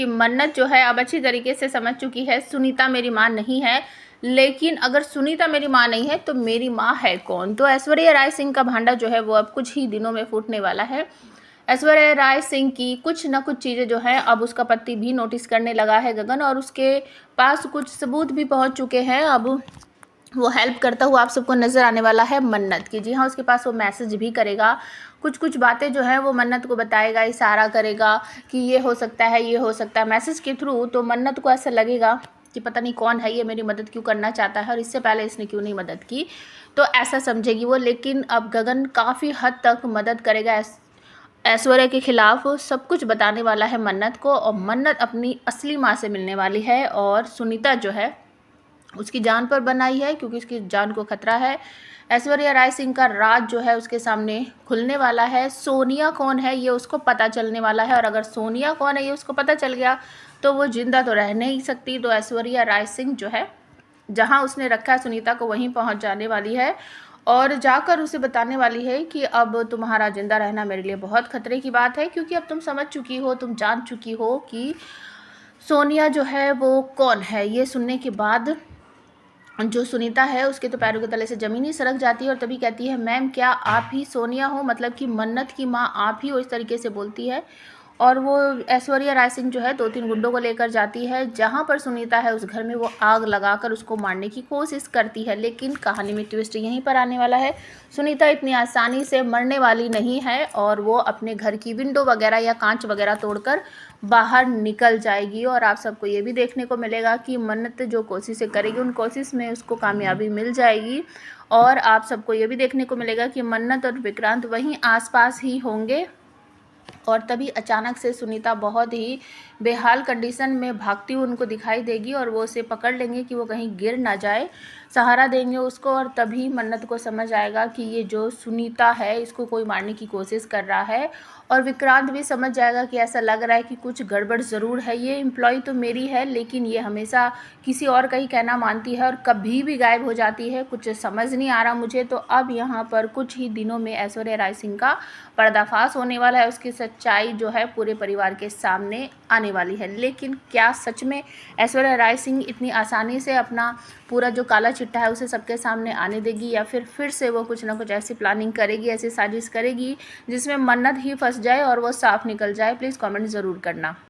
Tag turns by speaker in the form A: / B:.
A: देखिए मन्नत जो है अब अच्छी तरीके से समझ चुकी है सुनीता मेरी माँ नहीं है, लेकिन अगर सुनीता मेरी माँ नहीं है तो मेरी माँ है कौन। तो ऐश्वर्या राय सिंह का भांडा जो है वो अब कुछ ही दिनों में फूटने वाला है। ऐश्वर्या राय सिंह की कुछ ना कुछ चीज़ें जो है अब उसका पति भी नोटिस करने लगा है गगन, और उसके पास कुछ सबूत भी पहुंच चुके हैं। अब वो हेल्प करता हुआ आप सबको नज़र आने वाला है मन्नत की। जी हाँ, उसके पास वो मैसेज भी करेगा, कुछ कुछ बातें जो है वो मन्नत को बताएगा, इशारा करेगा कि ये हो सकता है, ये हो सकता है मैसेज के थ्रू। तो मन्नत को ऐसा लगेगा कि पता नहीं कौन है ये, मेरी मदद क्यों करना चाहता है और इससे पहले इसने क्यों नहीं मदद की, तो ऐसा समझेगी वो। लेकिन अब गगन काफ़ी हद तक मदद करेगा ऐश्वर्या के खिलाफ, सब कुछ बताने वाला है मन्नत को, और मन्नत अपनी असली माँ से मिलने वाली है। और सुनीता जो है उसकी जान पर बनाई है क्योंकि उसकी जान को खतरा है। ऐश्वर्या राय सिंह का राज जो है उसके सामने खुलने वाला है। सोनिया कौन है ये उसको पता चलने वाला है, और अगर सोनिया कौन है ये उसको पता चल गया तो वो जिंदा तो रह नहीं सकती। तो ऐश्वर्या राय सिंह जो है जहां उसने रखा है सुनीता को वहीं पहुंच जाने वाली है, और जाकर उसे बताने वाली है कि अब तुम्हारा जिंदा रहना मेरे लिए बहुत खतरे की बात है, क्योंकि अब तुम समझ चुकी हो, तुम जान चुकी हो कि सोनिया जो है वो कौन है। ये सुनने के बाद जो सुनीता है उसके तो पैरों के तले से ज़मीन ही सरक जाती है, और तभी कहती है मैम क्या आप ही सोनिया हो, मतलब कि मन्नत की माँ आप ही हो, इस तरीके से बोलती है। और वो ऐश्वर्या राय सिंह जो है 2-3 गुंडों को लेकर जाती है जहाँ पर सुनीता है उस घर में, वो आग लगाकर उसको मारने की कोशिश करती है। लेकिन कहानी में ट्विस्ट यहीं पर आने वाला है, सुनीता इतनी आसानी से मरने वाली नहीं है, और वो अपने घर की विंडो वगैरह या कांच वगैरह तोड़कर बाहर निकल जाएगी। और आप सबको ये भी देखने को मिलेगा कि मन्नत जो कोशिशें करेगी उन कोशिश में उसको कामयाबी मिल जाएगी। और आप सबको ये भी देखने को मिलेगा कि मन्नत और विक्रांत वहीं आसपास ही होंगे, और तभी अचानक से सुनीता बहुत ही बेहाल कंडीशन में भागती हुई उनको दिखाई देगी, और वो उसे पकड़ लेंगे कि वो कहीं गिर ना जाए, सहारा देंगे उसको। और तभी मन्नत को समझ आएगा कि ये जो सुनीता है इसको कोई मारने की कोशिश कर रहा है, और विक्रांत भी समझ जाएगा कि ऐसा लग रहा है कि कुछ गड़बड़ ज़रूर है, ये एम्प्लॉय तो मेरी है लेकिन ये हमेशा किसी और का ही कहना मानती है और कभी भी गायब हो जाती है, कुछ समझ नहीं आ रहा मुझे। तो अब यहाँ पर कुछ ही दिनों में ऐश्वर्या राय सिंह का पर्दाफाश होने वाला है, उसकी सच्चाई जो है पूरे परिवार के सामने आने वाली है। लेकिन क्या सच में ऐश्वर्या राय सिंह इतनी आसानी से अपना पूरा जो काला चिट्ठा है उसे सबके सामने आने देगी, या फिर से वो कुछ ना कुछ ऐसी प्लानिंग करेगी, ऐसी साजिश करेगी जिसमें मन्नत ही फंस जाए और वो साफ निकल जाए। प्लीज़ कमेंट ज़रूर करना।